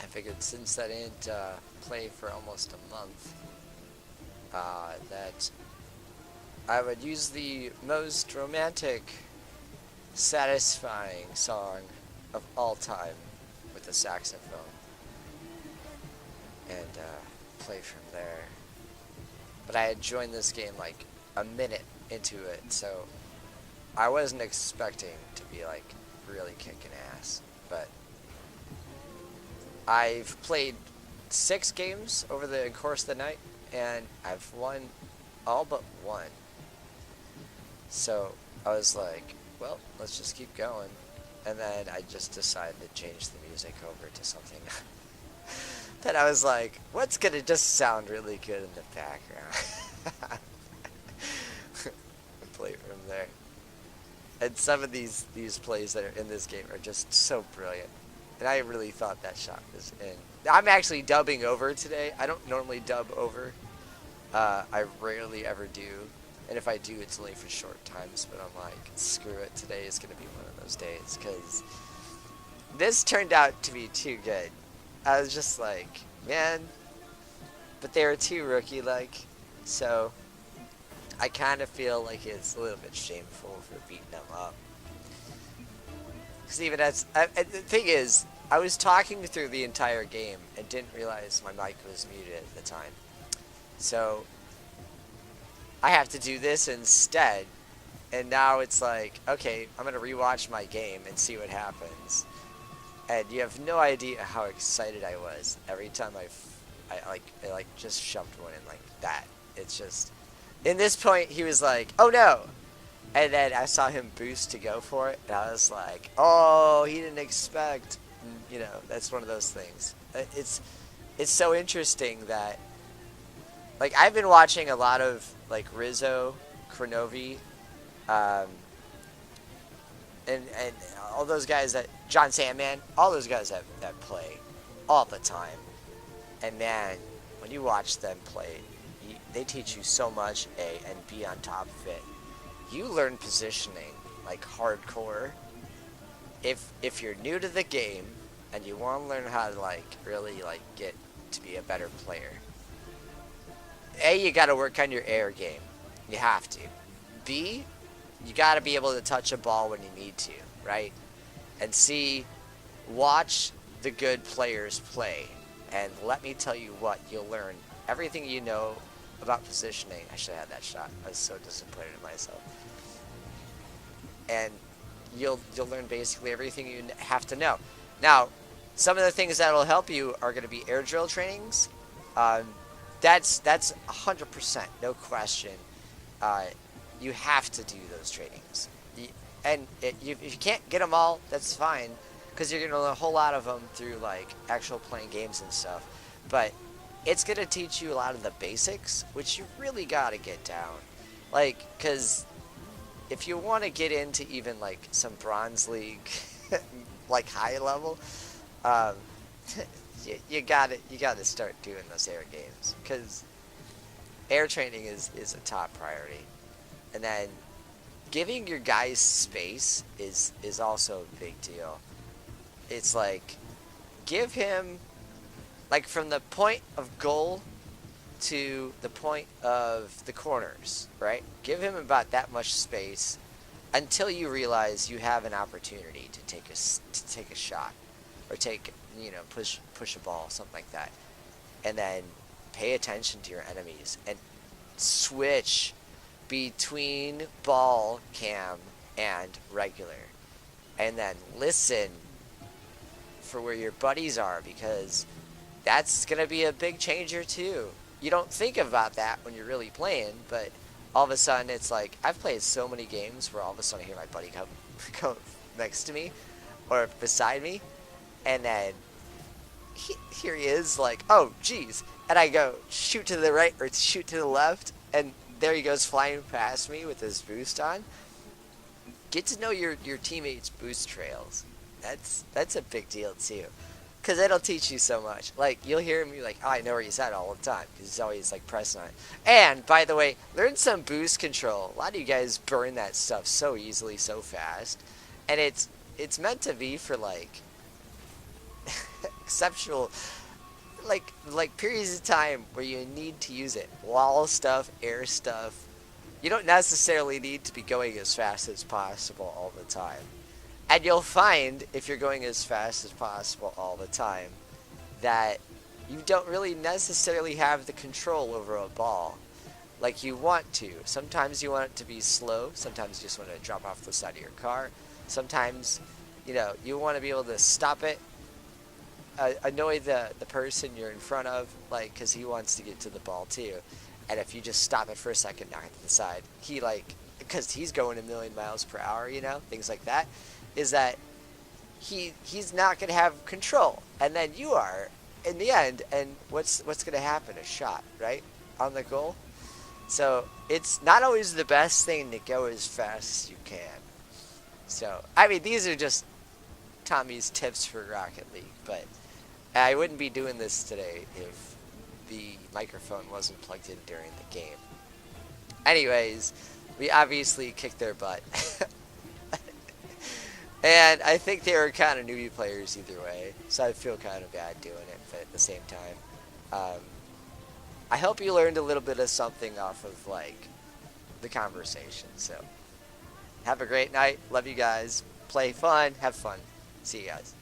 I figured since I didn't play for almost a month, that I would use the most romantic, satisfying song of all time with the saxophone and play from there. But I had joined this game like a minute into it, so I wasn't expecting to be like really kicking ass. But I've played 6 games over the course of the night, and I've won all but one. So I was like, well, let's just keep going. And then I just decided to change the music over to something that I was like, what's going to just sound really good in the background? And play from there. And some of these plays that are in this game are just so brilliant. And I really thought that shot was in. I'm actually dubbing over today. I don't normally dub over. I rarely ever do. And if I do, it's only for short times. But I'm like, screw it. Today is going to be one of those days. Because this turned out to be too good. I was just like, man. But they were too rookie-like. So I kind of feel like it's a little bit shameful for beating them up. Because even as the thing is, I was talking through the entire game and didn't realize my mic was muted at the time. So I have to do this instead. And now it's like, okay, I'm going to rewatch my game and see what happens. And you have no idea how excited I was every time I just shoved one in like that. It's just, in this point, he was like, oh no. And then I saw him boost to go for it, and I was like, oh, he didn't expect. You know, that's one of those things. It's so interesting that, like, I've been watching a lot of, like, Rizzo, Cronovi, um, and all those guys that, John Sandman, all those guys that play all the time. And man, when you watch them play, they teach you so much, A, and B, on top of it. You learn positioning like hardcore. If you're new to the game and you want to learn how to like really like get to be a better player, A, you got to work on your air game. You have to. B, you got to be able to touch a ball when you need to, right? And C, watch the good players play. And let me tell you what, you'll learn everything you know about positioning. I should have had that shot. I was so disappointed in myself. And you'll learn basically everything you have to know. Now, some of the things that will help you are going to be air drill trainings. That's 100%, no question. You have to do those trainings. And if you can't get them all, that's fine, because you're going to learn a whole lot of them through like actual playing games and stuff. But it's going to teach you a lot of the basics, which you really got to get down. Like, because if you want to get into even like some Bronze League, like high level, you got to start doing those air games, because air training is a top priority. And then giving your guys space is also a big deal. It's like, give him, like, from the point of goal to the point of the corners, right? Give him about that much space until you realize you have an opportunity to take a shot, or push a ball, something like that. And then pay attention to your enemies and switch between ball cam and regular. And then listen for where your buddies are, because that's going to be a big changer too. You don't think about that when you're really playing, but all of a sudden it's like, I've played so many games where all of a sudden I hear my buddy come next to me or beside me, and then here he is, like, oh geez, and I go shoot to the right or shoot to the left, and there he goes flying past me with his boost on. Get to know your teammates' boost trails. That's a big deal too, because it'll teach you so much. Like, you'll hear him be like, oh, I know where he's at all the time, because he's always like pressing on it. And by the way, learn some boost control. A lot of you guys burn that stuff so easily, so fast, and it's meant to be for like exceptional, like periods of time where you need to use it. Wall stuff, air stuff. You don't necessarily need to be going as fast as possible all the time. And you'll find if you're going as fast as possible all the time that you don't really necessarily have the control over a ball like you want to. Sometimes you want it to be slow. Sometimes you just want to drop off the side of your car. Sometimes, you want to be able to stop it, annoy the person you're in front of, like, because he wants to get to the ball too. And if you just stop it for a second, knock it to the side, because he's going a million miles per hour, things like that, is that he's not going to have control. And then you are in the end. And what's going to happen? A shot, right? On the goal. So it's not always the best thing to go as fast as you can. So, I mean, these are just Tommy's tips for Rocket League, but I wouldn't be doing this today if the microphone wasn't plugged in during the game. Anyways, we obviously kicked their butt. And I think they were kind of newbie players either way, so I feel kind of bad doing it, but at the same time, I hope you learned a little bit of something off of, like, the conversation. So, have a great night. Love you guys. Play fun. Have fun. See you guys.